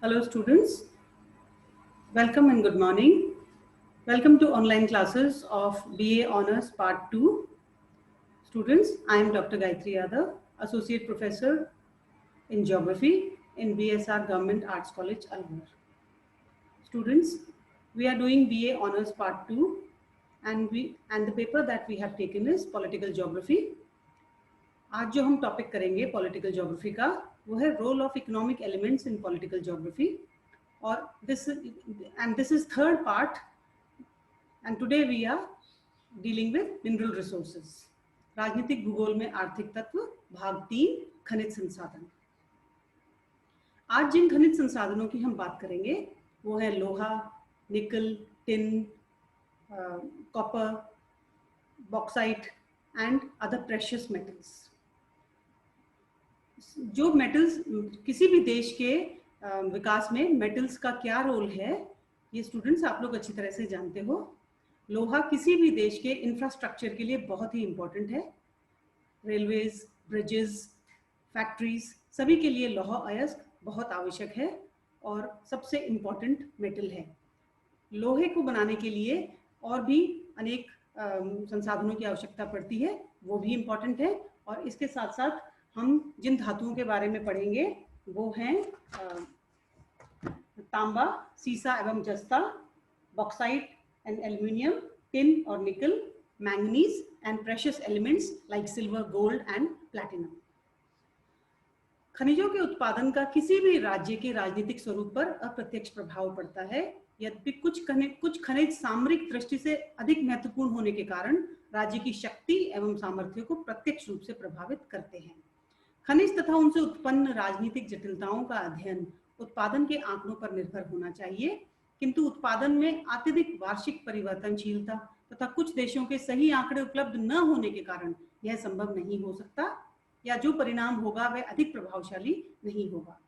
Hello students, welcome and good morning. Welcome to online classes of BA Honours Part 2. Students, I am Dr. Gayatri Yadav, Associate Professor in Geography in BSR Government Arts College, Alwar. Students, we are doing BA Honours Part 2 and the paper that we have taken is Political Geography. आज जो हम topic करेंगे political geography का वो है role of economic elements in political geography और this is third part and today we are dealing with mineral resources. राजनीतिक भूगोल में आर्थिक तत्व भाग 3 खनिज संसाधन। आज जिन खनिज संसाधनों की हम बात करेंगे वो है लोहा, निकल, tin, copper, bauxite and other precious metals. जो मेटल्स किसी भी देश के विकास में मेटल्स का क्या रोल है ये स्टूडेंट्स आप लोग अच्छी तरह से जानते हो। लोहा किसी भी देश के इंफ्रास्ट्रक्चर के लिए बहुत ही इम्पोर्टेंट है। रेलवेज, ब्रिजेस, फैक्ट्रीज सभी के लिए लौह अयस्क बहुत आवश्यक है और सबसे इम्पोर्टेंट मेटल है। लोहे को बनाने के लिए और भी अनेक संसाधनों की आवश्यकता पड़ती है, वो भी इम्पोर्टेंट है। और इसके साथ साथ हम जिन धातुओं के बारे में पढ़ेंगे वो हैं तांबा, सीसा एवं जस्ता, बॉक्साइट एंड एल्यूमिनियम, टिन और निकल, manganese and precious elements like silver, gold and platinum. खनिजों के उत्पादन का किसी भी राज्य के राजनीतिक स्वरूप पर अप्रत्यक्ष प्रभाव पड़ता है। यद्यपि कुछ खनिज सामरिक दृष्टि से अधिक महत्वपूर्ण होने के कारण राज्य की शक्ति एवं सामर्थ्य को प्रत्यक्ष रूप से प्रभावित करते हैं। खनिज तथा उनसे उत्पन्न राजनीतिक जटिलताओं का अध्ययन उत्पादन के आंकड़ों पर निर्भर होना चाहिए, किंतु उत्पादन में अत्यधिक वार्षिक परिवर्तनशीलता तथा कुछ देशों के सही आंकड़े उपलब्ध न होने के कारण यह संभव नहीं हो सकता या जो परिणाम होगा वह अधिक प्रभावशाली नहीं होगा।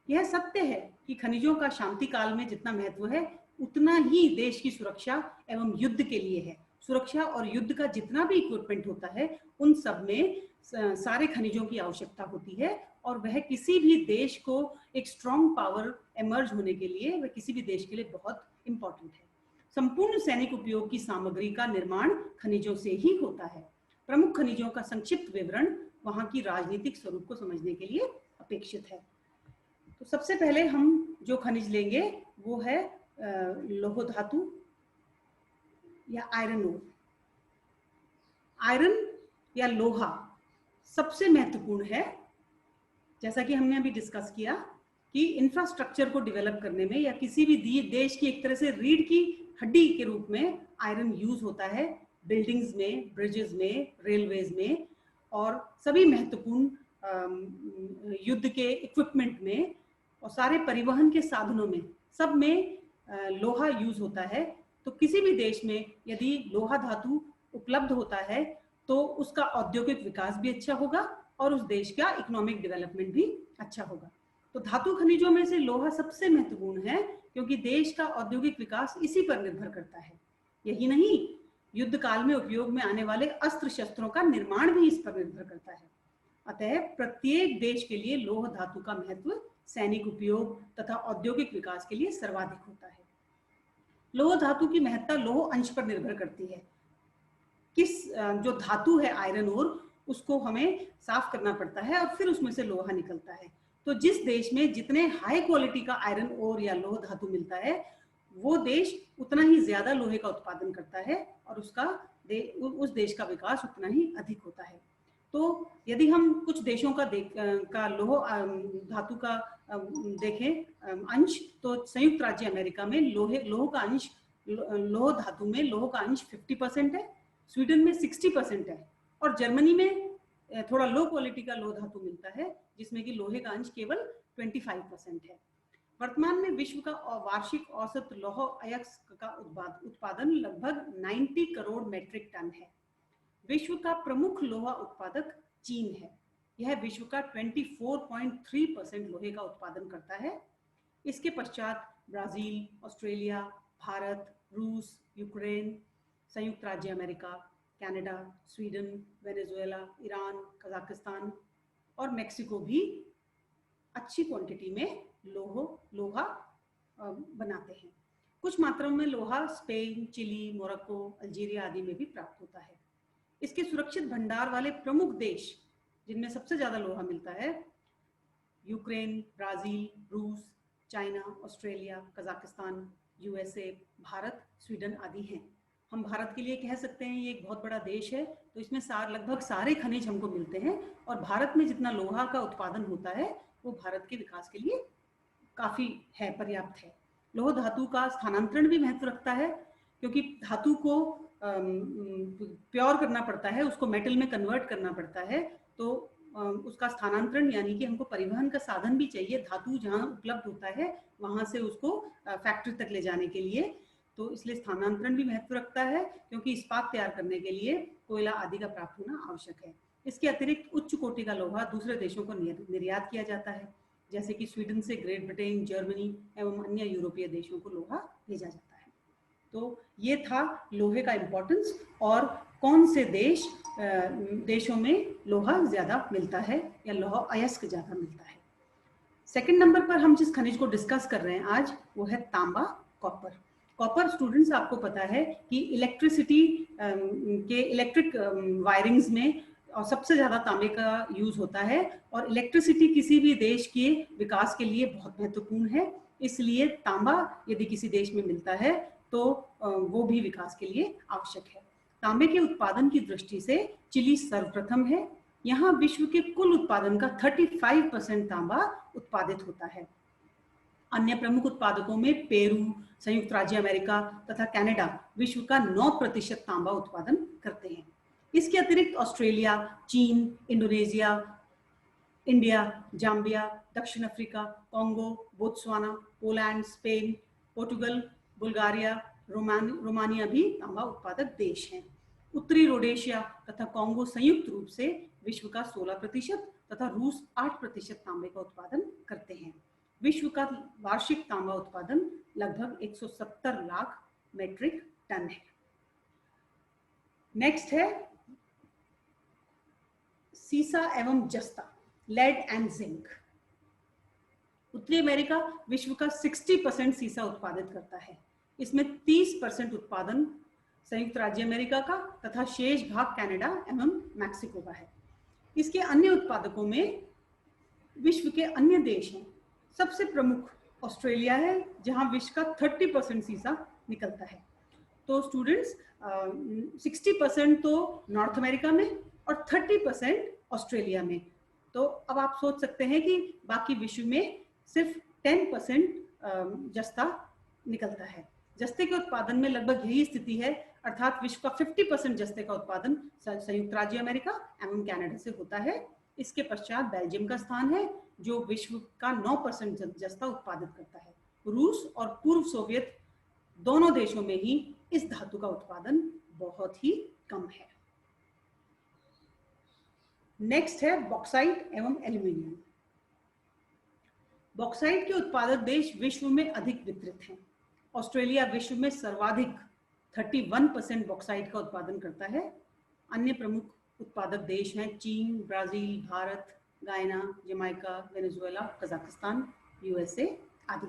यह सत्य है कि खनिजों का शांति काल में जितना महत्व है उतना ही देश की सुरक्षा एवं युद्ध के लिए है। सुरक्षा और युद्ध का जितना भी इक्विपमेंट होता है उन सब में सारे खनिजों की आवश्यकता होती है और वह किसी भी देश को एक स्ट्रॉन्ग पावर एमर्ज होने के लिए वह किसी भी देश के लिए बहुत इंपॉर्टेंट है। संपूर्ण सैनिक उपयोग की सामग्री का निर्माण खनिजों से ही होता है। प्रमुख खनिजों का संक्षिप्त विवरण वहां की राजनीतिक स्वरूप को समझने के लिए अपेक्षित है। तो सबसे पहले हम जो खनिज लेंगे वो है लौह धातु या आयरन ओर। आयरन या लोहा सबसे महत्वपूर्ण है। जैसा कि हमने अभी डिस्कस किया कि इंफ्रास्ट्रक्चर को डेवलप करने में या किसी भी देश की एक तरह से रीढ़ की हड्डी के रूप में आयरन यूज होता है। बिल्डिंग्स में, ब्रिजेस में, रेलवेज में और सभी महत्वपूर्ण युद्ध के इक्विपमेंट में और सारे परिवहन के साधनों में सब में लोहा यूज होता है। तो किसी भी देश में यदि लोहा धातु उपलब्ध होता है तो उसका औद्योगिक विकास भी अच्छा होगा और उस देश का इकोनॉमिक डेवलपमेंट भी अच्छा होगा। तो धातु खनिजों में से लोहा सबसे महत्वपूर्ण है क्योंकि देश का औद्योगिक विकास इसी पर निर्भर करता है। यही नहीं, युद्ध काल में उपयोग में आने वाले अस्त्र शस्त्रों का निर्माण भी इस पर निर्भर करता है। अतः प्रत्येक देश के लिए लौह धातु का महत्व सैनिक उपयोग तथा औद्योगिक विकास के लिए सर्वाधिक होता है। लौह धातु की महत्ता लौह अंश पर निर्भर करती है। जो धातु है आयरन ओर उसको हमें साफ करना पड़ता है और फिर उसमें से लोहा निकलता है। तो जिस देश में जितने हाई क्वालिटी का आयरन ओर या लौह धातु मिलता है वो देश उतना ही ज्यादा लोहे का उत्पादन करता है और उस देश का विकास उतना ही अधिक होता है। तो यदि हम कुछ देशों का लौह धातु का देखें अंश, तो संयुक्त राज्य अमेरिका में लौह का अंश, लौह धातु में लौह का अंश 50% है, स्वीडन में 60% है और जर्मनी में थोड़ा लो क्वालिटी का लौह धातु मिलता है जिसमें कि लोहे का अंश केवल 25% है। वर्तमान में विश्व का वार्षिक औसत लौह अयस्क का उत्पादन लगभग 90 करोड़ मेट्रिक टन है। विश्व का प्रमुख लोहा उत्पादक चीन है। यह विश्व का 24.3% लोहे का उत्पादन करता है। इसके पश्चात ब्राजील, ऑस्ट्रेलिया, भारत, रूस, यूक्रेन, संयुक्त राज्य America, Canada, Sweden, Venezuela, Iran, Kazakhstan और मेक्सिको भी अच्छी क्वांटिटी में लोहा बनाते हैं। कुछ मात्रा में लोहा स्पेन, चिली, मोरक्को, अल्जीरिया आदि में भी प्राप्त होता है। इसके सुरक्षित भंडार वाले प्रमुख देश जिनमें सबसे ज्यादा लोहा मिलता है, यूक्रेन, ब्राजील, रूस, China, Australia, Kazakhstan, USA, Bharat, Sweden आदि हैं। हम भारत के लिए कह सकते हैं ये एक बहुत बड़ा देश है, तो इसमें लगभग सारे खनिज हमको मिलते हैं, और भारत में जितना लोहा का उत्पादन होता है वो भारत के विकास के लिए काफी है, पर्याप्त है। लोह धातु का स्थानांतरण भी महत्व रखता है, क्योंकि धातु को प्योर करना पड़ता है, उसको मेटल में कन्वर्ट करना पड़ता है, तो उसका स्थानांतरण यानी कि हमको परिवहन का साधन भी चाहिए। धातु जहाँ उपलब्ध होता है वहां से उसको फैक्ट्री तक ले जाने के लिए, तो इसलिए स्थानांतरण भी महत्व रखता है, क्योंकि इस्पात तैयार करने के लिए कोयला आदि का प्राप्त होना आवश्यक है। इसके अतिरिक्त उच्च कोटि का लोहा दूसरे देशों को निर्यात किया जाता है, जैसे कि स्वीडन से ग्रेट ब्रिटेन, जर्मनी एवं अन्य यूरोपीय देशों को लोहा भेजा जाता है। तो ये था लोहे का इम्पोर्टेंस और कौन से देशों में लोहा ज्यादा मिलता है या लोहा अयस्क ज्यादा मिलता है। सेकंड नंबर पर हम जिस खनिज को डिस्कस कर रहे हैं आज वो है तांबा, कॉपर। कॉपर स्टूडेंट्स आपको पता है कि इलेक्ट्रिसिटी के इलेक्ट्रिक वायरिंग्स में और सबसे ज्यादा तांबे का यूज होता है, और इलेक्ट्रिसिटी किसी भी देश के विकास के लिए बहुत महत्वपूर्ण है। इसलिए तांबा यदि किसी देश में मिलता है तो वो भी विकास के लिए आवश्यक है। तांबे के उत्पादन की दृष्टि से चिली सर्वप्रथम है। यहाँ विश्व के कुल उत्पादन का 35% तांबा उत्पादित होता है। अन्य प्रमुख उत्पादकों में पेरू, संयुक्त राज्य अमेरिका तथा कनाडा विश्व का 9% तांबा उत्पादन करते हैं। इसके अतिरिक्त ऑस्ट्रेलिया, चीन, इंडोनेशिया, इंडिया, जाम्बिया, दक्षिण Africa, Congo, Botswana, Poland, Spain, Portugal, Bulgaria, Romania भी तांबा उत्पादक देश हैं। उत्तरी रोडेशिया तथा कांगो संयुक्त रूप से विश्व का 16% तथा रूस 8% तांबे का उत्पादन करते हैं। विश्व का वार्षिक तांबा उत्पादन लगभग 170 लाख मेट्रिक टन है। नेक्स्ट है सीसा एवं जस्ता, लेड एंड जिंक। उत्तरी अमेरिका विश्व का 60% सीसा उत्पादित करता है। इसमें 30% उत्पादन संयुक्त राज्य अमेरिका का तथा शेष भाग कनाडा एवं मैक्सिको का है। इसके अन्य उत्पादकों में विश्व के अन्य देश हैं। सबसे प्रमुख ऑस्ट्रेलिया है, जहां विश्व का 30% सीसा निकलता है। तो स्टूडेंट्स 60% तो नॉर्थ अमेरिका में और 30% ऑस्ट्रेलिया में। तो अब आप सोच सकते हैं कि बाकी विश्व में सिर्फ 10% जस्ता निकलता है। जस्ते के उत्पादन में लगभग यही स्थिति है, अर्थात विश्व का 50% जस्ते का उत्पादन संयुक्त राज्य अमेरिका एवं कनाडा से होता है। इसके पश्चात बेल्जियम का स्थान है, जो विश्व का 9% जस्ता उत्पादित करता है। रूस और पूर्व सोवियत दोनों देशों में ही इस धातु का उत्पादन बहुत ही कम है। नेक्स्ट है बॉक्साइट एवं एल्यूमिनियम। बॉक्साइट के उत्पादक देश विश्व में अधिक वितरित हैं। ऑस्ट्रेलिया विश्व में सर्वाधिक 31% बॉक्साइट का उत्पादन करता है। अन्य प्रमुख उत्पादक देश हैं चीन, ब्राजील, भारत, गायना, जमाइका, वेनेजुएला, कजाकिस्तान, यूएसए आदि।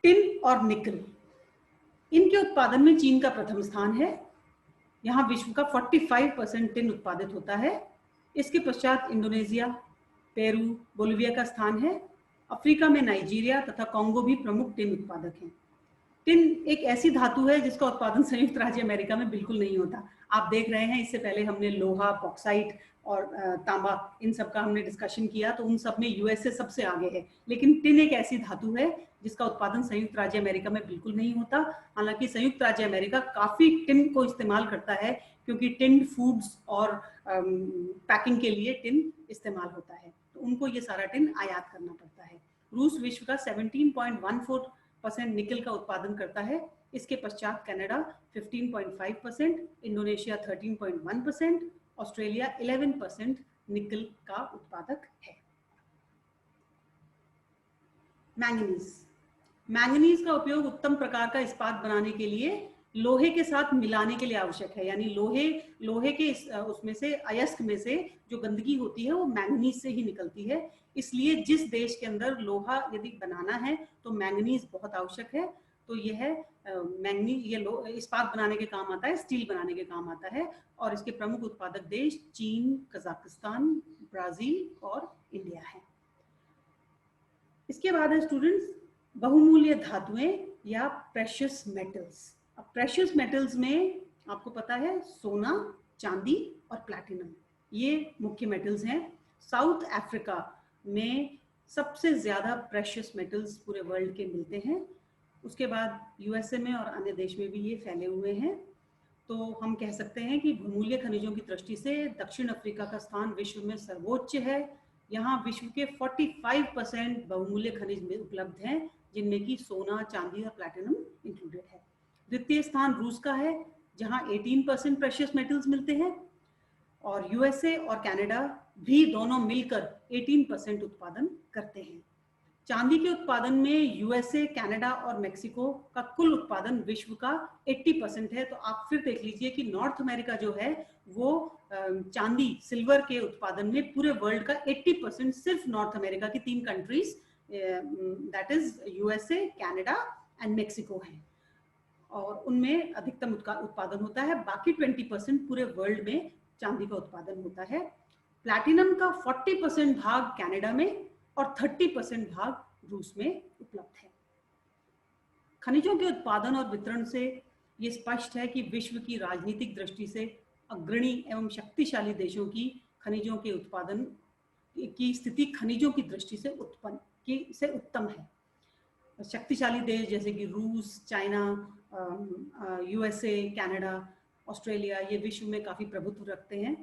टिन और निकल, इनके उत्पादन में चीन का प्रथम स्थान है। यहाँ विश्व का 45% टिन उत्पादित होता है। इसके पश्चात इंडोनेशिया, पेरू, बोलिविया का स्थान है। अफ्रीका में नाइजीरिया तथा कांगो भी प्रमुख टिन उत्पादक हैं। टिन एक ऐसी धातु है जिसका उत्पादन संयुक्त राज्य अमेरिका में बिल्कुल नहीं होता। आप देख रहे हैं, इससे पहले हमने लोहा, बॉक्साइट और तांबा, इन सब का हमने डिस्कशन किया, तो उन सब में यूएसए सबसे आगे है। लेकिन टिन एक ऐसी धातु है जिसका उत्पादन संयुक्त राज्य अमेरिका में बिल्कुल नहीं होता। हालांकि संयुक्त राज्य अमेरिका काफी टिन को इस्तेमाल करता है, क्योंकि टिन फूड्स और पैकिंग के लिए टिन इस्तेमाल होता है, तो उनको ये सारा टिन आयात करना पड़ता है। रूस विश्व का 17.14% निकल का उत्पादन करता है। इसके पश्चात कनाडा 15.5%, इंडोनेशिया 13.1%, ऑस्ट्रेलिया 11% निकल का उत्पादक है। मैंगनीज, मैंगनीज का उपयोग उत्तम प्रकार का इस्पात बनाने के लिए लोहे के साथ मिलाने के लिए आवश्यक है, यानी लोहे के उसमें से अयस्क में से जो गंदगी होती है वो मैंगनीज से ही निकलती है। इसलिए जिस देश के अंदर लोहा यदि बनाना है तो मैंगनीज बहुत आवश्यक है। तो ये है मैंगनीज, ये इस्पात बनाने के काम आता है, स्टील बनाने के काम आता है। और इसके प्रमुख उत्पादक देश चीन, कजाकिस्तान, ब्राजील और इंडिया है। इसके बाद है स्टूडेंट्स बहुमूल्य धातुएं या प्रेशियस मेटल्स। अब प्रेशियस मेटल्स में आपको पता है सोना, चांदी और प्लैटिनम, ये मुख्य मेटल्स हैं। साउथ अफ्रीका में सबसे ज्यादा प्रेशियस मेटल्स पूरे वर्ल्ड के मिलते हैं। उसके बाद यूएसए में और अन्य देश में भी ये फैले हुए हैं। तो हम कह सकते हैं कि बहुमूल्य खनिजों की दृष्टि से दक्षिण अफ्रीका का स्थान विश्व में सर्वोच्च है। यहाँ विश्व के 45% बहुमूल्य खनिज में उपलब्ध हैं, जिनमें कि सोना, चांदी और प्लैटिनम इंक्लूडेड है। द्वितीय स्थान रूस का है, जहाँ 18% प्रेशियस मेटल्स मिलते हैं। और यूएसए और कनाडा भी दोनों मिलकर 18% उत्पादन करते हैं। चांदी के उत्पादन में यूएसए, कनाडा और मेक्सिको का कुल उत्पादन विश्व का 80% है। तो आप फिर देख लीजिए कि नॉर्थ अमेरिका जो है वो चांदी, सिल्वर के उत्पादन में पूरे वर्ल्ड का 80% सिर्फ नॉर्थ अमेरिका की 3 countries that is USA, Canada and Mexico है, और उनमें अधिकतम उत्पादन होता है। बाकी 20% पूरे वर्ल्ड में चांदी का उत्पादन होता है। प्लैटिनम का 40% भाग कनाडा में और 30% भाग रूस में उपलब्ध है। खनिजों के उत्पादन और वितरण से ये स्पष्ट है कि विश्व की राजनीतिक दृष्टि से अग्रणी एवं शक्तिशाली देशों की खनिजों के उत्पादन की स्थिति खनिजों की दृष्टि से उत्तम है। शक्तिशाली देश जैसे कि रूस, चाइना, यूएसए, कनाडा, ऑस्ट्रेलिया, ये विश्व में काफ़ी प्रभुत्व रखते हैं।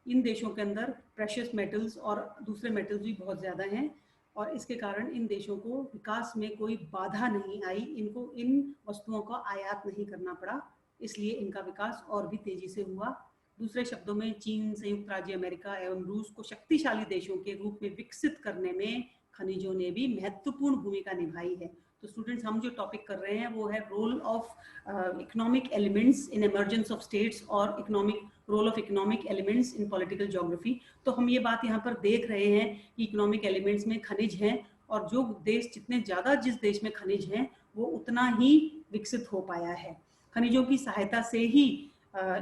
इन देशों के अंदर प्रेशियस मेटल्स और दूसरे मेटल्स भी बहुत ज़्यादा हैं, और इसके कारण इन देशों को विकास में कोई बाधा नहीं आई, इनको इन वस्तुओं का आयात नहीं करना पड़ा, इसलिए इनका विकास और भी तेजी से हुआ। दूसरे शब्दों में चीन, संयुक्त राज्य अमेरिका एवं रूस को शक्तिशाली देशों के रूप में विकसित करने में खनिजों ने भी महत्वपूर्ण भूमिका निभाई है। तो स्टूडेंट्स, हम जो टॉपिक कर रहे हैं वो है role of economic elements in emergence of states और role of economic elements in political geography. तो हम ये बात यहाँ पर देख रहे हैं कि इकोनॉमिक एलिमेंट्स में खनिज हैं, और जो देश जितने ज़्यादा जिस देश में खनिज हैं वो उतना ही विकसित हो पाया है। खनिजों की सहायता से ही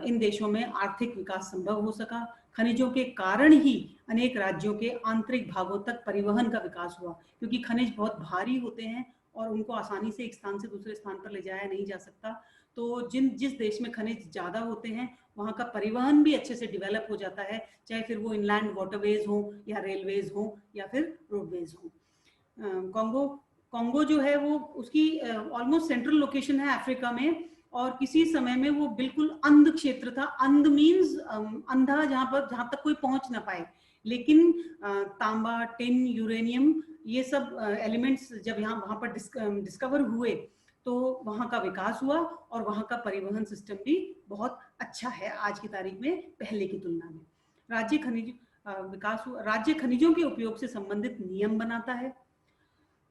इन देशों में आर्थिक विकास संभव हो सका। खनिजों के कारण ही अनेक राज्यों के आंतरिक भागों तक परिवहन का विकास हुआ, क्योंकि खनिज बहुत भारी होते हैं और उनको आसानी से एक स्थान से दूसरे स्थान पर ले जाया नहीं जा सकता। तो जिस देश में खनिज ज़्यादा होते हैं वहाँ का परिवहन भी अच्छे से डेवलप हो जाता है, चाहे फिर वो इनलैंड वाटरवेज हो या रेलवेज हो या फिर रोडवेज हो। कॉन्गो जो है वो उसकी ऑलमोस्ट सेंट्रल लोकेशन है अफ्रीका में, और किसी समय में वो बिल्कुल अंध क्षेत्र था। अंध मीन्स अंधा, जहाँ तक कोई पहुंच ना पाए। लेकिन तांबा, टिन, यूरेनियम, ये सब एलिमेंट्स जब वहाँ पर डिस्कवर हुए तो वहाँ का विकास हुआ, और वहाँ का परिवहन सिस्टम भी बहुत अच्छा है आज की तारीख में पहले की तुलना में। राज्य खनिजों के उपयोग से संबंधित नियम बनाता है।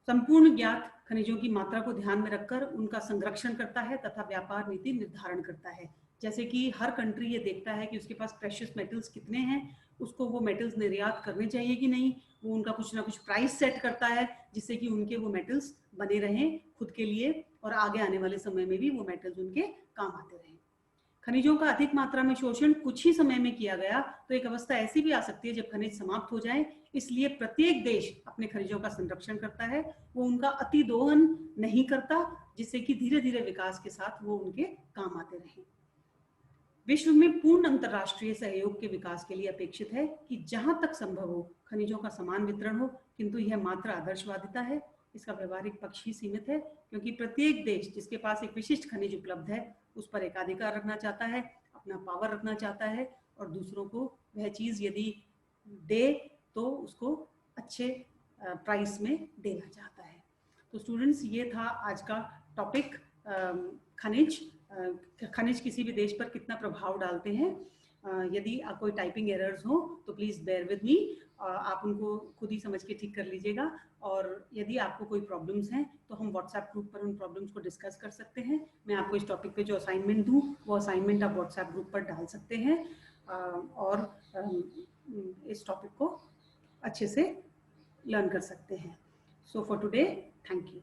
संपूर्ण ज्ञात खनिजों की मात्रा को ध्यान में रखकर उनका संरक्षण करता है तथा व्यापार नीति निर्धारण करता है। जैसे कि हर कंट्री ये देखता है कि उसके पास प्रेशियस मेटल्स कितने हैं, उसको वो मेटल्स निर्यात करने चाहिए कि नहीं, वो उनका कुछ ना कुछ प्राइस सेट करता है जिससे कि उनके वो मेटल्स बने रहें खुद के लिए, और आगे आने वाले समय में भी वो मेटल्स उनके काम आते रहें। खनिजों का अधिक मात्रा में शोषण कुछ ही समय में किया गया तो एक अवस्था ऐसी भी आ सकती है जब खनिज समाप्त हो जाए। इसलिए प्रत्येक देश अपने खनिजों का संरक्षण करता है, वो उनका अतिदोहन नहीं करता, जिससे कि धीरे धीरे विकास के साथ वो उनके काम आते रहें। विश्व में पूर्ण अंतर्राष्ट्रीय सहयोग के विकास के लिए अपेक्षित है कि जहां तक संभव हो खनिजों का समान वितरण हो, किंतु यह मात्र आदर्शवादिता है। इसका व्यवहारिक पक्ष ही सीमित है, क्योंकि प्रत्येक देश जिसके पास एक विशिष्ट खनिज उपलब्ध है उस पर एकाधिकार रखना चाहता है, अपना पावर रखना चाहता है, और दूसरों को वह चीज़ यदि दे तो उसको अच्छे प्राइस में देना चाहता है। तो स्टूडेंट्स, ये था आज का टॉपिक, खनिज किसी भी देश पर कितना प्रभाव डालते हैं। यदि कोई टाइपिंग एरर्स हो तो प्लीज़ बेयर विद मी, आप उनको खुद ही समझ के ठीक कर लीजिएगा। और यदि आपको कोई प्रॉब्लम्स हैं तो हम व्हाट्सएप ग्रुप पर उन प्रॉब्लम्स को डिस्कस कर सकते हैं। मैं आपको इस टॉपिक पे जो असाइनमेंट दूँ वो असाइनमेंट आप व्हाट्सएप ग्रुप पर डाल सकते हैं और इस टॉपिक को अच्छे से लर्न कर सकते हैं। So for today, thank you.